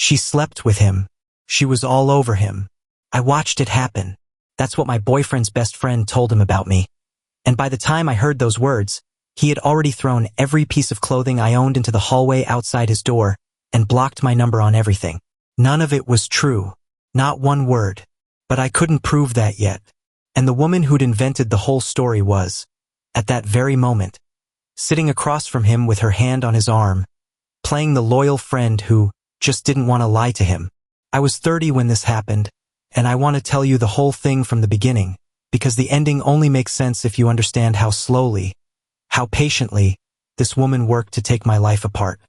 She slept with him. She was all over him. I watched it happen. That's what my boyfriend's best friend told him about me. And by the time I heard those words, he had already thrown every piece of clothing I owned into the hallway outside his door and blocked my number on everything. None of it was true. Not one word. But I couldn't prove that yet. And the woman who'd invented the whole story was, at that very moment, sitting across from him with her hand on his arm, playing the loyal friend who just didn't want to lie to him. I was 30 when this happened, and I want to tell you the whole thing from the beginning, because the ending only makes sense if you understand how slowly, how patiently, this woman worked to take my life apart,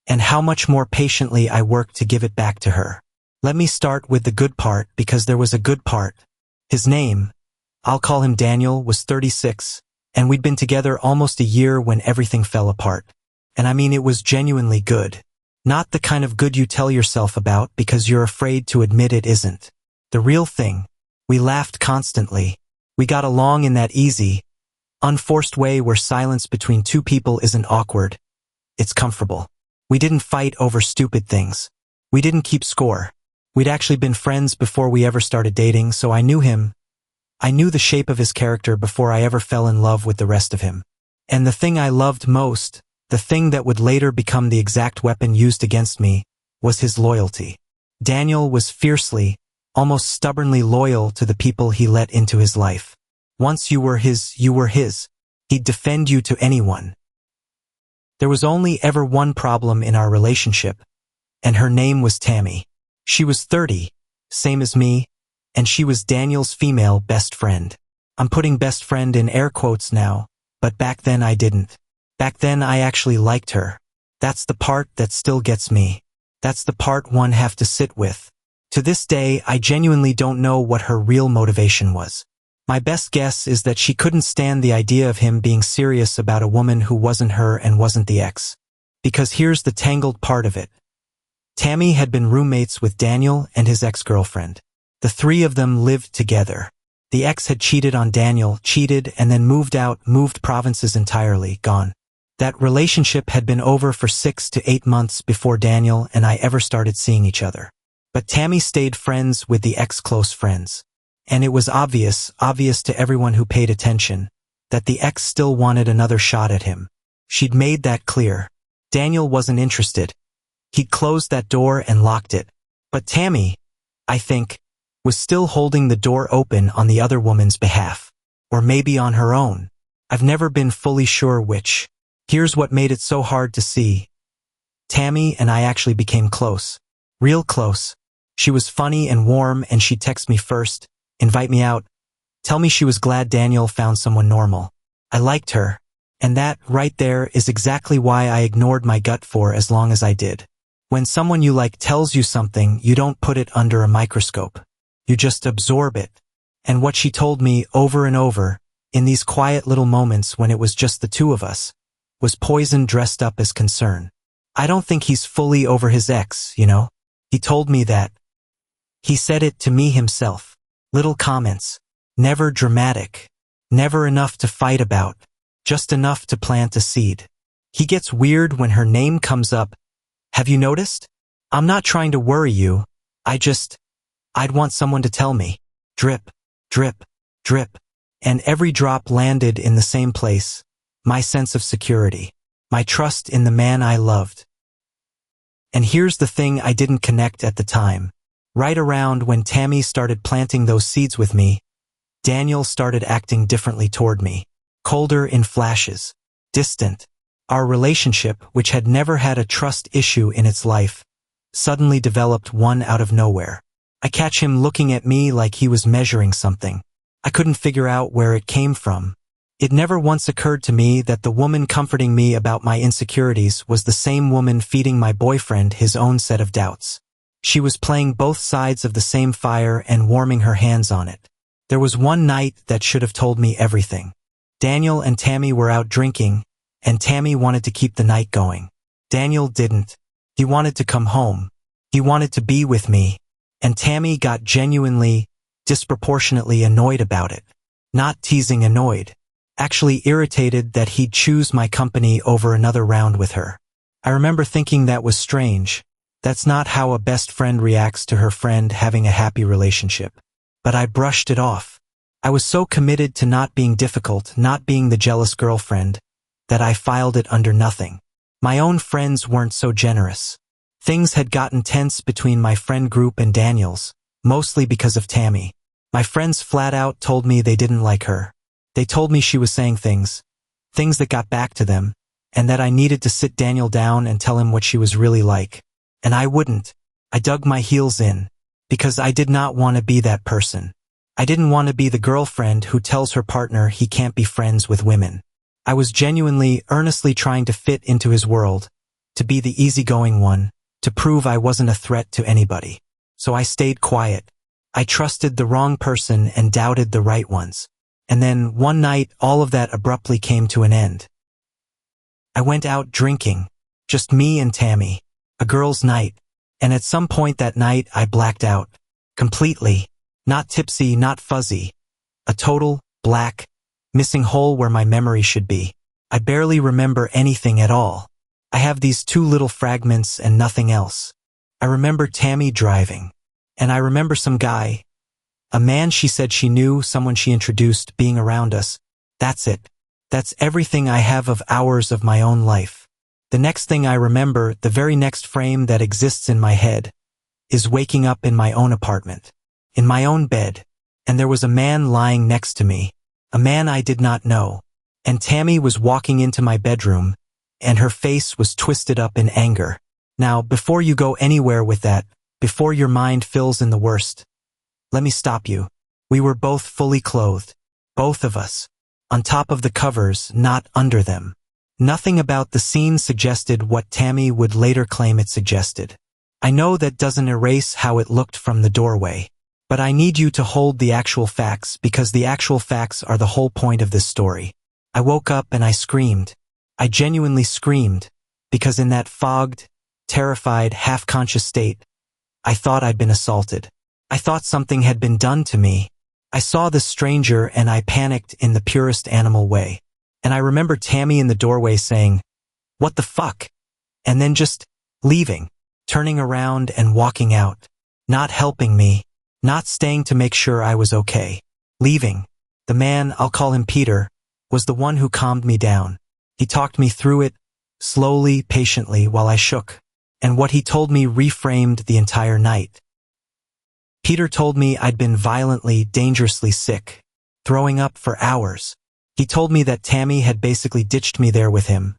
and how much more patiently I worked to give it back to her. Let me start with the good part, because there was a good part. His name, I'll call him Daniel, was 36, and we'd been together almost a year when everything fell apart. And I mean, it was genuinely good. Not the kind of good you tell yourself about because you're afraid to admit it isn't. The real thing. We laughed constantly. We got along in that easy, unforced way where silence between two people isn't awkward. It's comfortable. We didn't fight over stupid things. We didn't keep score. We'd actually been friends before we ever started dating, so I knew him. I knew the shape of his character before I ever fell in love with the rest of him. And the thing I loved most, the thing that would later become the exact weapon used against me, was his loyalty. Daniel was fiercely, almost stubbornly loyal to the people he let into his life. Once you were his, you were his. He'd defend you to anyone. There was only ever one problem in our relationship, and her name was Tammy. She was 30, same as me, and she was Daniel's female best friend. I'm putting best friend in air quotes now, but back then I didn't. Back then I actually liked her. That's the part that still gets me. That's the part one have to sit with. To this day, I genuinely don't know what her real motivation was. My best guess is that she couldn't stand the idea of him being serious about a woman who wasn't her and wasn't the ex. Because here's the tangled part of it. Tammy had been roommates with Daniel and his ex-girlfriend. The three of them lived together. The ex had cheated on Daniel, cheated, and then moved out, moved provinces entirely, gone. That relationship had been over for 6 to 8 months before Daniel and I ever started seeing each other. But Tammy stayed friends with the ex-close friends. And it was obvious to everyone who paid attention, that the ex still wanted another shot at him. She'd made that clear. Daniel wasn't interested. He'd closed that door and locked it. But Tammy, I think, was still holding the door open on the other woman's behalf. Or maybe on her own. I've never been fully sure which. Here's what made it so hard to see. Tammy and I actually became close. Real close. She was funny and warm, and she'd text me first, invite me out, tell me she was glad Daniel found someone normal. I liked her. And that, right there, is exactly why I ignored my gut for as long as I did. When someone you like tells you something, you don't put it under a microscope. You just absorb it. And what she told me over and over, in these quiet little moments when it was just the two of us, was poison dressed up as concern. I don't think he's fully over his ex, you know? He told me that. He said it to me himself. Little comments. Never dramatic. Never enough to fight about. Just enough to plant a seed. He gets weird when her name comes up. Have you noticed? I'm not trying to worry you. I'd want someone to tell me. Drip, drip, drip. And every drop landed in the same place. My sense of security. My trust in the man I loved. And here's the thing I didn't connect at the time. Right around when Tammy started planting those seeds with me, Daniel started acting differently toward me. Colder in flashes. Distant. Our relationship, which had never had a trust issue in its life, suddenly developed one out of nowhere. I catch him looking at me like he was measuring something. I couldn't figure out where it came from. It never once occurred to me that the woman comforting me about my insecurities was the same woman feeding my boyfriend his own set of doubts. She was playing both sides of the same fire and warming her hands on it. There was one night that should have told me everything. Daniel and Tammy were out drinking, and Tammy wanted to keep the night going. Daniel didn't. He wanted to come home. He wanted to be with me, and Tammy got genuinely, disproportionately annoyed about it. Not teasing annoyed. Actually irritated that he'd choose my company over another round with her. I remember thinking that was strange. That's not how a best friend reacts to her friend having a happy relationship. But I brushed it off. I was so committed to not being difficult, not being the jealous girlfriend, that I filed it under nothing. My own friends weren't so generous. Things had gotten tense between my friend group and Daniel's, mostly because of Tammy. My friends flat out told me they didn't like her. They told me she was saying things that got back to them, and that I needed to sit Daniel down and tell him what she was really like. And I wouldn't. I dug my heels in, because I did not want to be that person. I didn't want to be the girlfriend who tells her partner he can't be friends with women. I was genuinely, earnestly trying to fit into his world, to be the easygoing one, to prove I wasn't a threat to anybody. So I stayed quiet. I trusted the wrong person and doubted the right ones. And then, one night, all of that abruptly came to an end. I went out drinking. Just me and Tammy. A girls' night. And at some point that night, I blacked out. Completely. Not tipsy, not fuzzy. A total, black, missing hole where my memory should be. I barely remember anything at all. I have these two little fragments and nothing else. I remember Tammy driving. And I remember some guy, a man she said she knew, someone she introduced, being around us. That's it. That's everything I have of hours of my own life. The next thing I remember, the very next frame that exists in my head, is waking up in my own apartment, in my own bed, and there was a man lying next to me, a man I did not know, and Tammy was walking into my bedroom, and her face was twisted up in anger. Now, before you go anywhere with that, before your mind fills in the worst, let me stop you. We were both fully clothed, both of us, on top of the covers, not under them. Nothing about the scene suggested what Tammy would later claim it suggested. I know that doesn't erase how it looked from the doorway, but I need you to hold the actual facts because the actual facts are the whole point of this story. I woke up and I screamed. I genuinely screamed, because in that fogged, terrified, half-conscious state, I thought I'd been assaulted. I thought something had been done to me. I saw this stranger and I panicked in the purest animal way. And I remember Tammy in the doorway saying, "What the fuck?" And then just leaving, turning around and walking out, not helping me, not staying to make sure I was okay. Leaving. The man, I'll call him Peter, was the one who calmed me down. He talked me through it, slowly, patiently, while I shook. And what he told me reframed the entire night. Peter told me I'd been violently, dangerously sick, throwing up for hours. He told me that Tammy had basically ditched me there with him,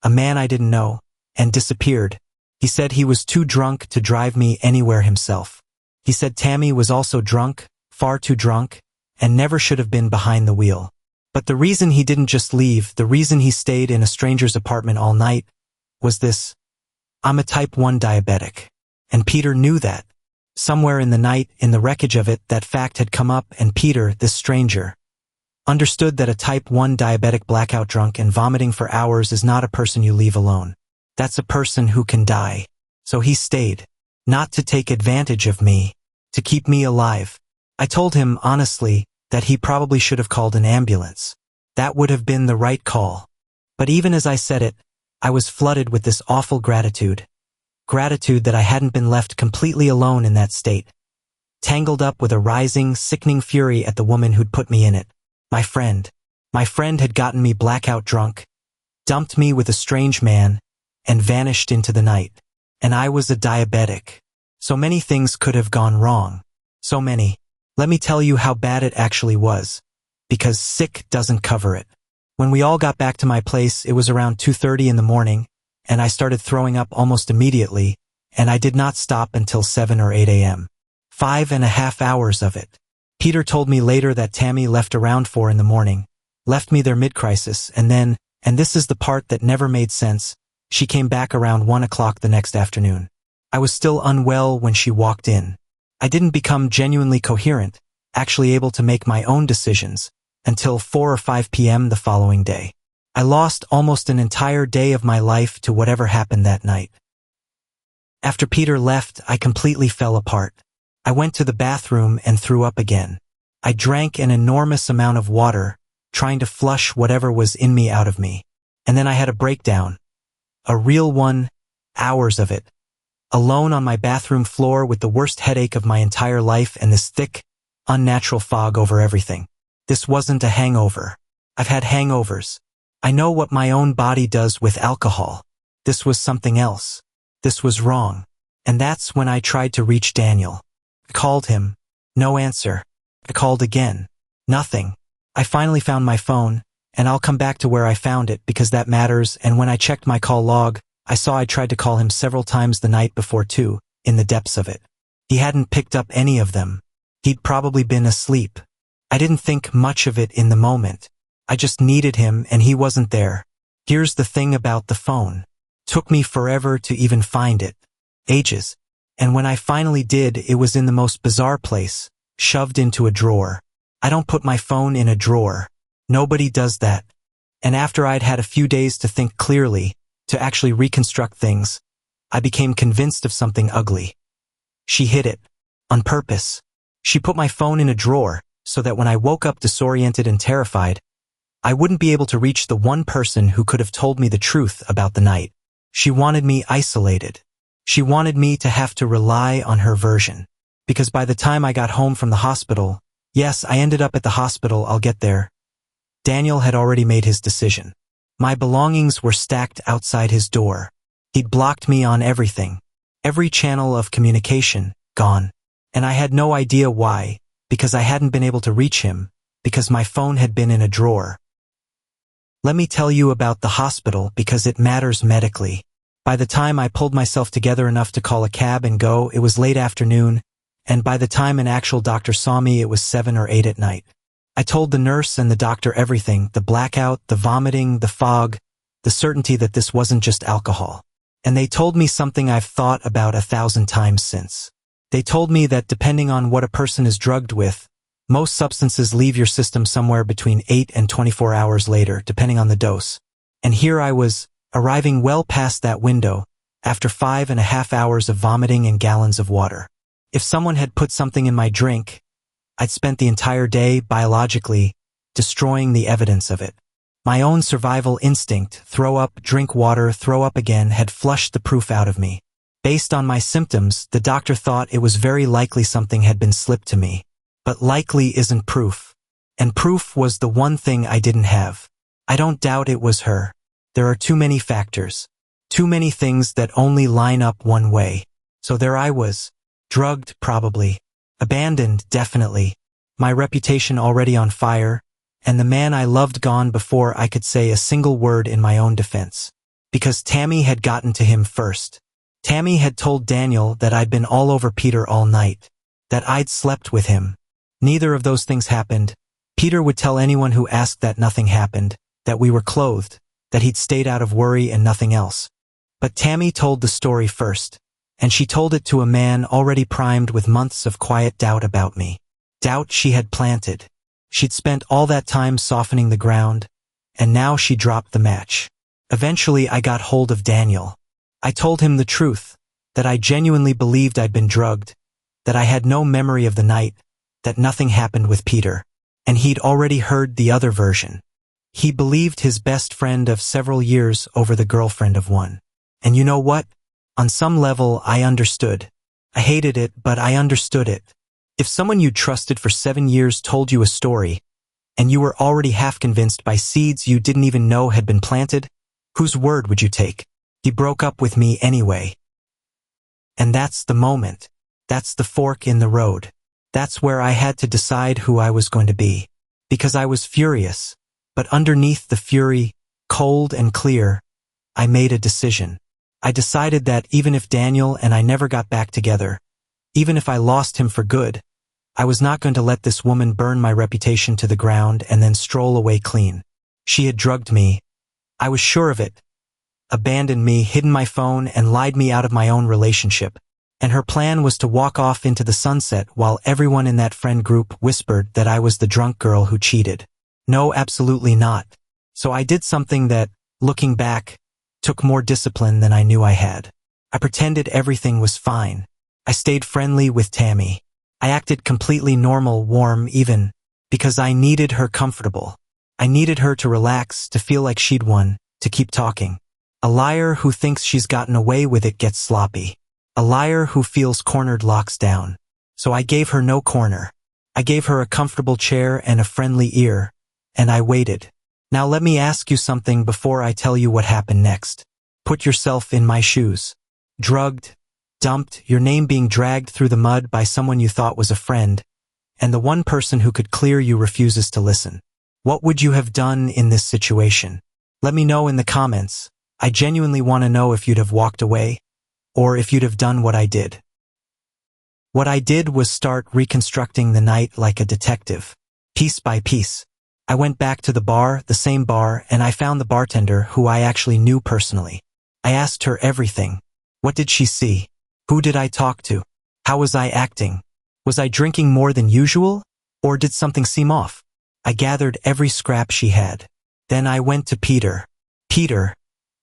a man I didn't know, and disappeared. He said he was too drunk to drive me anywhere himself. He said Tammy was also drunk, far too drunk, and never should have been behind the wheel. But the reason he didn't just leave, the reason he stayed in a stranger's apartment all night, was this: I'm a type 1 diabetic. And Peter knew that. Somewhere in the night, in the wreckage of it, that fact had come up, and Peter, this stranger, understood that a type 1 diabetic blackout drunk and vomiting for hours is not a person you leave alone. That's a person who can die. So he stayed. Not to take advantage of me. To keep me alive. I told him, honestly, that he probably should have called an ambulance. That would have been the right call. But even as I said it, I was flooded with this awful gratitude. Gratitude that I hadn't been left completely alone in that state. Tangled up with a rising, sickening fury at the woman who'd put me in it. My friend. My friend had gotten me blackout drunk, dumped me with a strange man, and vanished into the night. And I was a diabetic. So many things could have gone wrong. So many. Let me tell you how bad it actually was. Because sick doesn't cover it. When we all got back to my place, it was around 2:30 in the morning, and I started throwing up almost immediately, and I did not stop until 7 or 8 a.m. 5.5 hours of it. Peter told me later that Tammy left around 4 in the morning, left me there mid-crisis, and then, and this is the part that never made sense, she came back around 1 o'clock the next afternoon. I was still unwell when she walked in. I didn't become genuinely coherent, actually able to make my own decisions, until 4 or 5 p.m. the following day. I lost almost an entire day of my life to whatever happened that night. After Peter left, I completely fell apart. I went to the bathroom and threw up again. I drank an enormous amount of water, trying to flush whatever was in me out of me. And then I had a breakdown. A real one, hours of it. alone on my bathroom floor with the worst headache of my entire life and this thick, unnatural fog over everything. This wasn't a hangover. I've had hangovers. I know what my own body does with alcohol. This was something else. This was wrong. And that's when I tried to reach Daniel. I called him. No answer. I called again. Nothing. I finally found my phone, and I'll come back to where I found it because that matters, and when I checked my call log, I saw I tried to call him several times the night before too, in the depths of it. He hadn't picked up any of them. He'd probably been asleep. I didn't think much of it in the moment. I just needed him and he wasn't there. Here's the thing about the phone. Took me forever to even find it. Ages. And when I finally did, it was in the most bizarre place, shoved into a drawer. I don't put my phone in a drawer. Nobody does that. And after I'd had a few days to think clearly, to actually reconstruct things, I became convinced of something ugly. She hid it. On purpose. She put my phone in a drawer, so that when I woke up disoriented and terrified, I wouldn't be able to reach the one person who could have told me the truth about the night. She wanted me isolated. She wanted me to have to rely on her version. Because by the time I got home from the hospital, yes, I ended up at the hospital, I'll get there, Daniel had already made his decision. My belongings were stacked outside his door. He'd blocked me on everything. Every channel of communication, gone. And I had no idea why, because I hadn't been able to reach him, because my phone had been in a drawer. Let me tell you about the hospital because it matters medically. By the time I pulled myself together enough to call a cab and go, it was late afternoon, and by the time an actual doctor saw me, it was 7 or 8 at night. I told the nurse and the doctor everything, the blackout, the vomiting, the fog, the certainty that this wasn't just alcohol. And they told me something I've thought about 1,000 times since. They told me that depending on what a person is drugged with, most substances leave your system somewhere between 8 and 24 hours later, depending on the dose. And here I was, arriving well past that window, after 5.5 hours of vomiting and gallons of water. If someone had put something in my drink, I'd spent the entire day, biologically, destroying the evidence of it. My own survival instinct, throw up, drink water, throw up again, had flushed the proof out of me. Based on my symptoms, the doctor thought it was very likely something had been slipped to me. But likely isn't proof. And proof was the one thing I didn't have. I don't doubt it was her. There are too many factors. Too many things that only line up one way. So there I was. Drugged, probably. Abandoned, definitely. My reputation already on fire. And the man I loved gone before I could say a single word in my own defense. Because Tammy had gotten to him first. Tammy had told Daniel that I'd been all over Peter all night. That I'd slept with him. Neither of those things happened. Peter would tell anyone who asked that nothing happened, that we were clothed, that he'd stayed out of worry and nothing else. But Tammy told the story first, and she told it to a man already primed with months of quiet doubt about me. Doubt she had planted. She'd spent all that time softening the ground, and now she dropped the match. Eventually I got hold of Daniel. I told him the truth, that I genuinely believed I'd been drugged, that I had no memory of the night, that nothing happened with Peter, and he'd already heard the other version. He believed his best friend of several years over the girlfriend of one. And you know what? On some level, I understood. I hated it, but I understood it. If someone you trusted for 7 years told you a story, and you were already half convinced by seeds you didn't even know had been planted, whose word would you take? He broke up with me anyway. And that's the moment. That's the fork in the road. That's where I had to decide who I was going to be. Because I was furious. But underneath the fury, cold and clear, I made a decision. I decided that even if Daniel and I never got back together, even if I lost him for good, I was not going to let this woman burn my reputation to the ground and then stroll away clean. She had drugged me. I was sure of it. Abandoned me, hidden my phone, and lied me out of my own relationship. And her plan was to walk off into the sunset while everyone in that friend group whispered that I was the drunk girl who cheated. No, absolutely not. So I did something that, looking back, took more discipline than I knew I had. I pretended everything was fine. I stayed friendly with Tammy. I acted completely normal, warm, even, because I needed her comfortable. I needed her to relax, to feel like she'd won, to keep talking. A liar who thinks she's gotten away with it gets sloppy. A liar who feels cornered locks down. So I gave her no corner. I gave her a comfortable chair and a friendly ear, and I waited. Now let me ask you something before I tell you what happened next. Put yourself in my shoes. Drugged, dumped, your name being dragged through the mud by someone you thought was a friend, and the one person who could clear you refuses to listen. What would you have done in this situation? Let me know in the comments. I genuinely want to know if you'd have walked away, or if you'd have done what I did. What I did was start reconstructing the night like a detective. Piece by piece. I went back to the same bar, and I found the bartender who I actually knew personally. I asked her everything. What did she see? Who did I talk to? How was I acting? Was I drinking more than usual? Or did something seem off? I gathered every scrap she had. Then I went to Peter. Peter,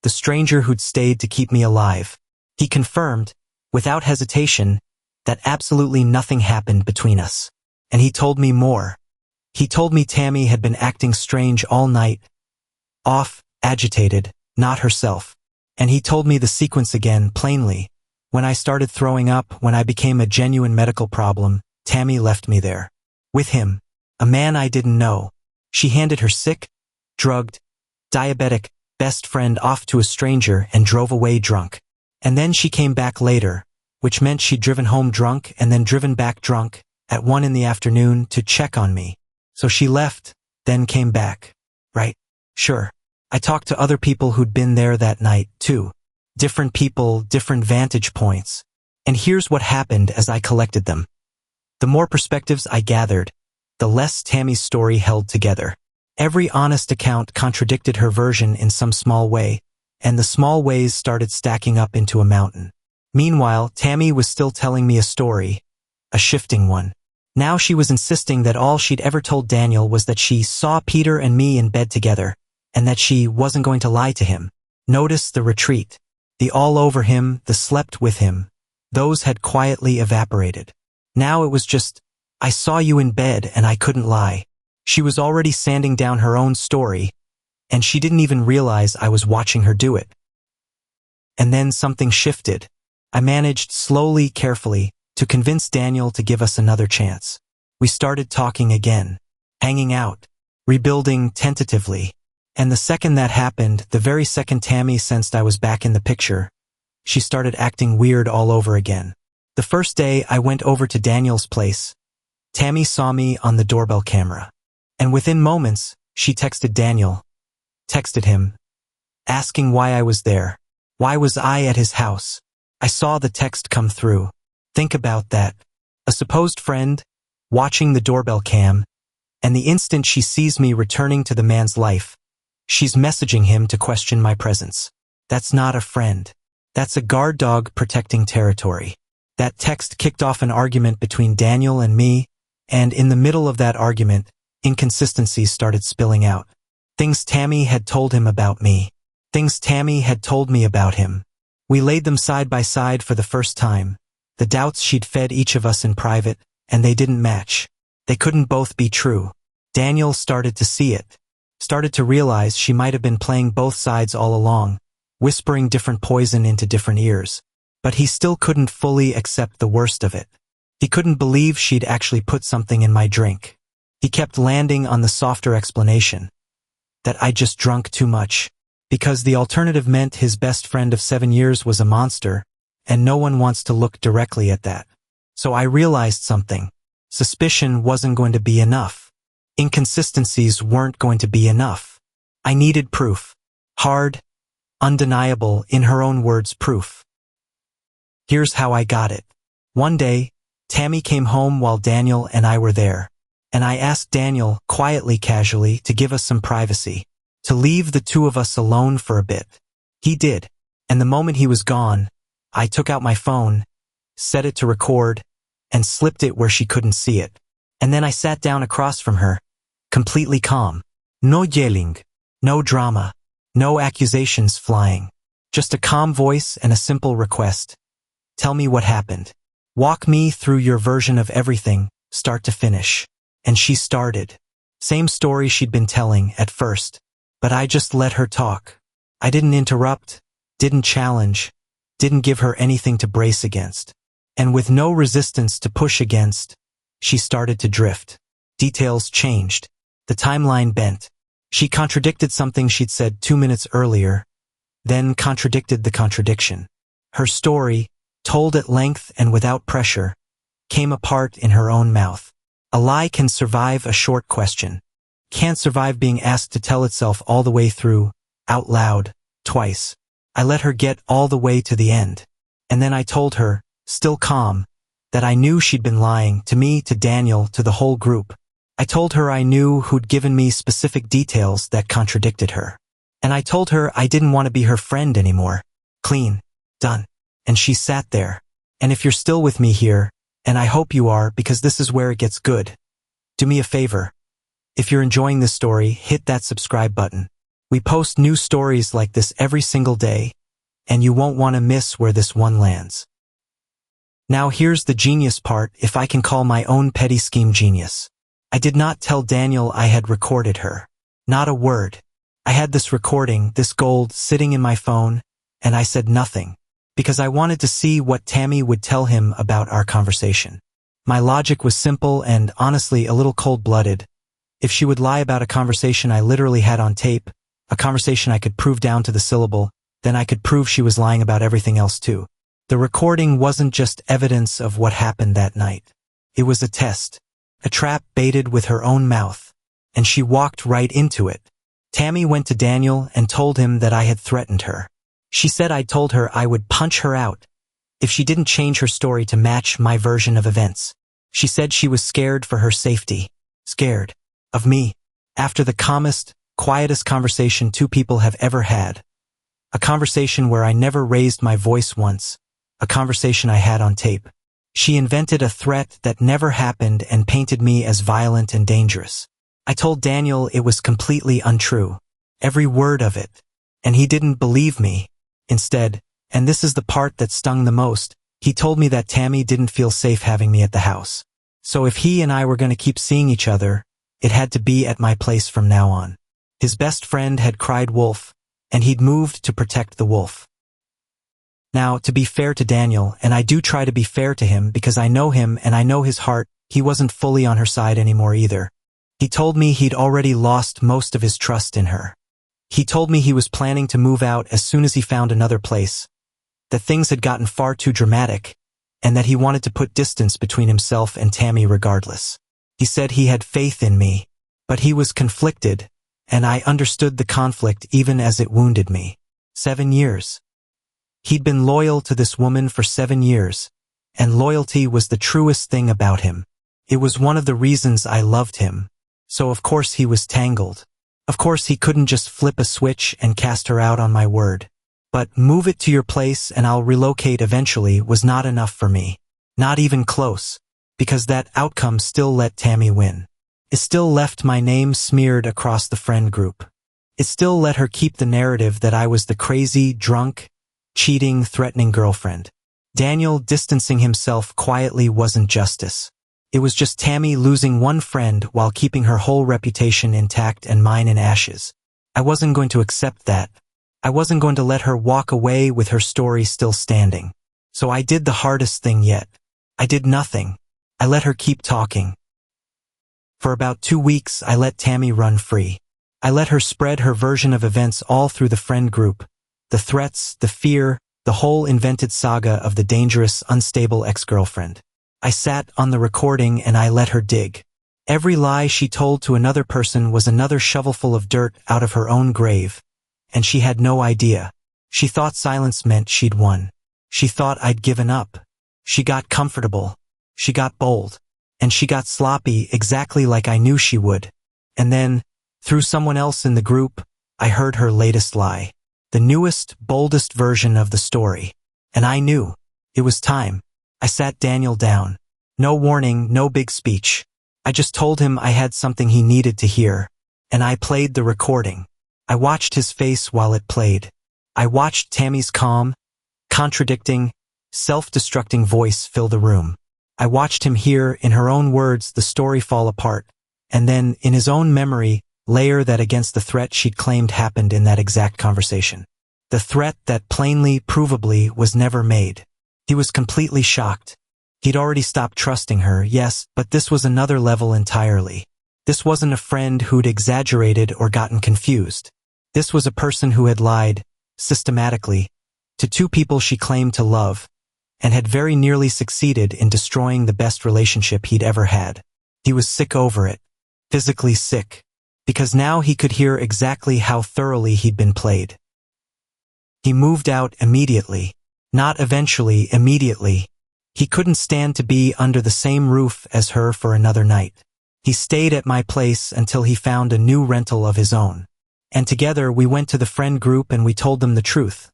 the stranger who'd stayed to keep me alive. He confirmed, without hesitation, that absolutely nothing happened between us. And he told me more. He told me Tammy had been acting strange all night. Off, agitated, not herself. And he told me the sequence again, plainly. When I started throwing up, when I became a genuine medical problem, Tammy left me there. With him. A man I didn't know. She handed her sick, drugged, diabetic best friend off to a stranger and drove away drunk. And then she came back later, which meant she'd driven home drunk and then driven back drunk, at 1 in the afternoon, to check on me. So she left, then came back. Right? Sure. I talked to other people who'd been there that night, too. Different people, different vantage points. And here's what happened as I collected them. The more perspectives I gathered, the less Tammy's story held together. Every honest account contradicted her version in some small way, and the small ways started stacking up into a mountain. Meanwhile, Tammy was still telling me a story, a shifting one. Now she was insisting that all she'd ever told Daniel was that she saw Peter and me in bed together, and that she wasn't going to lie to him. Notice the retreat. The all over him, the slept with him. Those had quietly evaporated. Now it was just, I saw you in bed and I couldn't lie. She was already sanding down her own story, and she didn't even realize I was watching her do it. And then something shifted. I managed slowly, carefully, to convince Daniel to give us another chance. We started talking again, hanging out, rebuilding tentatively. And the second that happened, the very second Tammy sensed I was back in the picture, she started acting weird all over again. The first day I went over to Daniel's place, Tammy saw me on the doorbell camera. And within moments, she texted him, asking why I was there. Why was I at his house? I saw the text come through. Think about that. A supposed friend, watching the doorbell cam, and the instant she sees me returning to the man's life, she's messaging him to question my presence. That's not a friend. That's a guard dog protecting territory. That text kicked off an argument between Daniel and me, and in the middle of that argument, inconsistencies started spilling out. Things Tammy had told him about me. Things Tammy had told me about him. We laid them side by side for the first time. The doubts she'd fed each of us in private, and they didn't match. They couldn't both be true. Daniel started to see it. Started to realize she might have been playing both sides all along, whispering different poison into different ears. But he still couldn't fully accept the worst of it. He couldn't believe she'd actually put something in my drink. He kept landing on the softer explanation. That I just drunk too much. Because the alternative meant his best friend of 7 years was a monster, and no one wants to look directly at that. So I realized something. Suspicion wasn't going to be enough. Inconsistencies weren't going to be enough. I needed proof. Hard, undeniable, in her own words, proof. Here's how I got it. One day, Tammy came home while Daniel and I were there, and I asked Daniel, quietly, casually, to give us some privacy, to leave the two of us alone for a bit. He did, and the moment he was gone, I took out my phone, set it to record, and slipped it where she couldn't see it. And then I sat down across from her, completely calm. No yelling, no drama, no accusations flying. Just a calm voice and a simple request. Tell me what happened. Walk me through your version of everything, start to finish. And she started. Same story she'd been telling at first, but I just let her talk. I didn't interrupt, didn't challenge, didn't give her anything to brace against. And with no resistance to push against, she started to drift. Details changed. The timeline bent. She contradicted something she'd said 2 minutes earlier, then contradicted the contradiction. Her story, told at length and without pressure, came apart in her own mouth. A lie can survive a short question. Can't survive being asked to tell itself all the way through, out loud, twice. I let her get all the way to the end. And then I told her, still calm, that I knew she'd been lying, to me, to Daniel, to the whole group. I told her I knew who'd given me specific details that contradicted her. And I told her I didn't want to be her friend anymore. Clean. Done. And she sat there. And if you're still with me here, and I hope you are because this is where it gets good, do me a favor. If you're enjoying this story, hit that subscribe button. We post new stories like this every single day, and you won't want to miss where this one lands. Now here's the genius part, if I can call my own petty scheme genius. I did not tell Daniel I had recorded her. Not a word. I had this recording, this gold, sitting in my phone, and I said nothing, because I wanted to see what Tammy would tell him about our conversation. My logic was simple and, honestly, a little cold-blooded. If she would lie about a conversation I literally had on tape, a conversation I could prove down to the syllable, then I could prove she was lying about everything else too. The recording wasn't just evidence of what happened that night. It was a test. A trap baited with her own mouth. And she walked right into it. Tammy went to Daniel and told him that I had threatened her. She said I'd told her I would punch her out if she didn't change her story to match my version of events. She said she was scared for her safety. Scared. Of me. After the calmest, quietest conversation two people have ever had. A conversation where I never raised my voice once. A conversation I had on tape. She invented a threat that never happened and painted me as violent and dangerous. I told Daniel it was completely untrue. Every word of it. And he didn't believe me. Instead, and this is the part that stung the most, he told me that Tammy didn't feel safe having me at the house. So if he and I were going to keep seeing each other, it had to be at my place from now on. His best friend had cried wolf, and he'd moved to protect the wolf. Now, to be fair to Daniel, and I do try to be fair to him because I know him and I know his heart, he wasn't fully on her side anymore either. He told me he'd already lost most of his trust in her. He told me he was planning to move out as soon as he found another place, that things had gotten far too dramatic, and that he wanted to put distance between himself and Tammy regardless. He said he had faith in me, but he was conflicted, and I understood the conflict even as it wounded me. 7 years. He'd been loyal to this woman for 7 years, and loyalty was the truest thing about him. It was one of the reasons I loved him. So of course he was tangled. Of course he couldn't just flip a switch and cast her out on my word. But move it to your place and I'll relocate eventually was not enough for me. Not even close. Because that outcome still let Tammy win. It still left my name smeared across the friend group. It still let her keep the narrative that I was the crazy, drunk, cheating, threatening girlfriend. Daniel distancing himself quietly wasn't justice. It was just Tammy losing one friend while keeping her whole reputation intact and mine in ashes. I wasn't going to accept that. I wasn't going to let her walk away with her story still standing. So I did the hardest thing yet. I did nothing. I let her keep talking. For about 2 weeks, I let Tammy run free. I let her spread her version of events all through the friend group. The threats, the fear, the whole invented saga of the dangerous, unstable ex-girlfriend. I sat on the recording and I let her dig. Every lie she told to another person was another shovelful of dirt out of her own grave. And she had no idea. She thought silence meant she'd won. She thought I'd given up. She got comfortable. She got bold. And she got sloppy exactly like I knew she would. And then, through someone else in the group, I heard her latest lie. The newest, boldest version of the story. And I knew. It was time. I sat Daniel down. No warning, no big speech. I just told him I had something he needed to hear. And I played the recording. I watched his face while it played. I watched Tammy's calm, contradicting, self-destructing voice fill the room. I watched him hear, in her own words, the story fall apart, and then, in his own memory, layer that against the threat she'd claimed happened in that exact conversation. The threat that plainly, provably, was never made. He was completely shocked. He'd already stopped trusting her, yes, but this was another level entirely. This wasn't a friend who'd exaggerated or gotten confused. This was a person who had lied, systematically, to two people she claimed to love, and had very nearly succeeded in destroying the best relationship he'd ever had. He was sick over it. Physically sick. Because now he could hear exactly how thoroughly he'd been played. He moved out immediately. Not eventually, immediately. He couldn't stand to be under the same roof as her for another night. He stayed at my place until he found a new rental of his own. And together we went to the friend group and we told them the truth.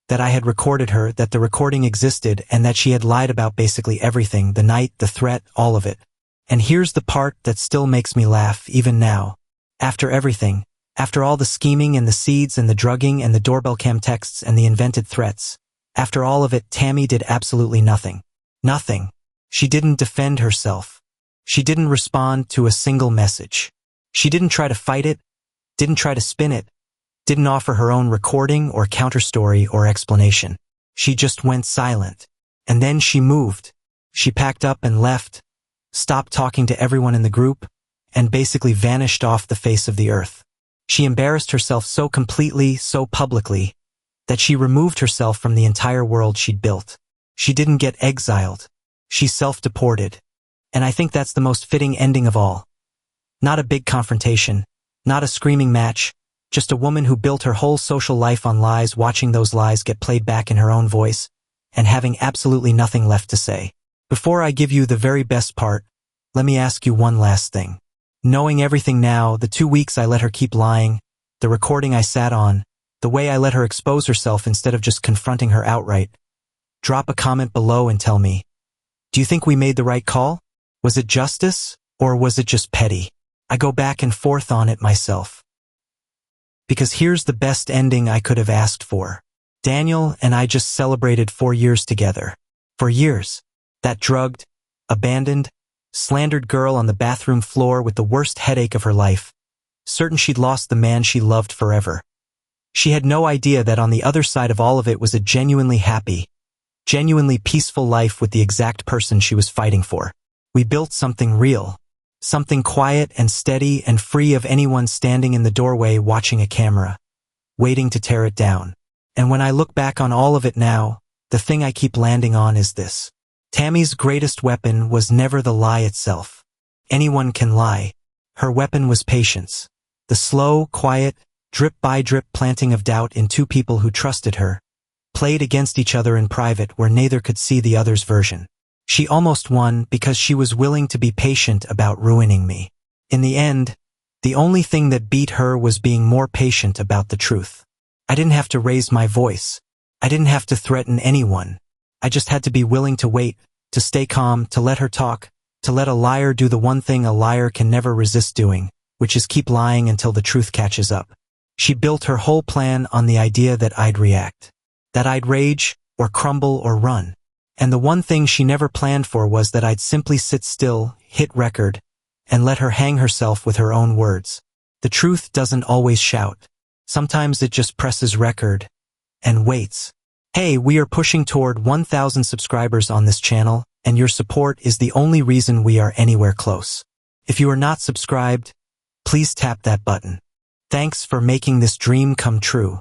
That I had recorded her, that the recording existed, and that she had lied about basically everything, the night, the threat, all of it. And here's the part that still makes me laugh, even now. After everything, after all the scheming and the seeds and the drugging and the doorbell cam texts and the invented threats, after all of it, Tammy did absolutely nothing. Nothing. She didn't defend herself. She didn't respond to a single message. She didn't try to fight it, didn't try to spin it, didn't offer her own recording or counterstory or explanation. She just went silent. And then she moved. She packed up and left, stopped talking to everyone in the group, and basically vanished off the face of the earth. She embarrassed herself so completely, so publicly, that she removed herself from the entire world she'd built. She didn't get exiled. She self-deported. And I think that's the most fitting ending of all. Not a big confrontation, not a screaming match, just a woman who built her whole social life on lies, watching those lies get played back in her own voice, and having absolutely nothing left to say. Before I give you the very best part, let me ask you one last thing. Knowing everything now, the 2 weeks I let her keep lying, the recording I sat on, the way I let her expose herself instead of just confronting her outright, drop a comment below and tell me, do you think we made the right call? Was it justice, or was it just petty? I go back and forth on it myself. Because here's the best ending I could have asked for. Daniel and I just celebrated 4 years together. For years. That drugged, abandoned, slandered girl on the bathroom floor with the worst headache of her life, certain she'd lost the man she loved forever. She had no idea that on the other side of all of it was a genuinely happy, genuinely peaceful life with the exact person she was fighting for. We built something real. Something quiet and steady and free of anyone standing in the doorway watching a camera, waiting to tear it down. And when I look back on all of it now, the thing I keep landing on is this. Tammy's greatest weapon was never the lie itself. Anyone can lie. Her weapon was patience. The slow, quiet, drip-by-drip planting of doubt in two people who trusted her, played against each other in private where neither could see the other's version. She almost won because she was willing to be patient about ruining me. In the end, the only thing that beat her was being more patient about the truth. I didn't have to raise my voice. I didn't have to threaten anyone. I just had to be willing to wait, to stay calm, to let her talk, to let a liar do the one thing a liar can never resist doing, which is keep lying until the truth catches up. She built her whole plan on the idea that I'd react, that I'd rage, or crumble, or run. And the one thing she never planned for was that I'd simply sit still, hit record, and let her hang herself with her own words. The truth doesn't always shout. Sometimes it just presses record and waits. Hey, we are pushing toward 1,000 subscribers on this channel, and your support is the only reason we are anywhere close. If you are not subscribed, please tap that button. Thanks for making this dream come true.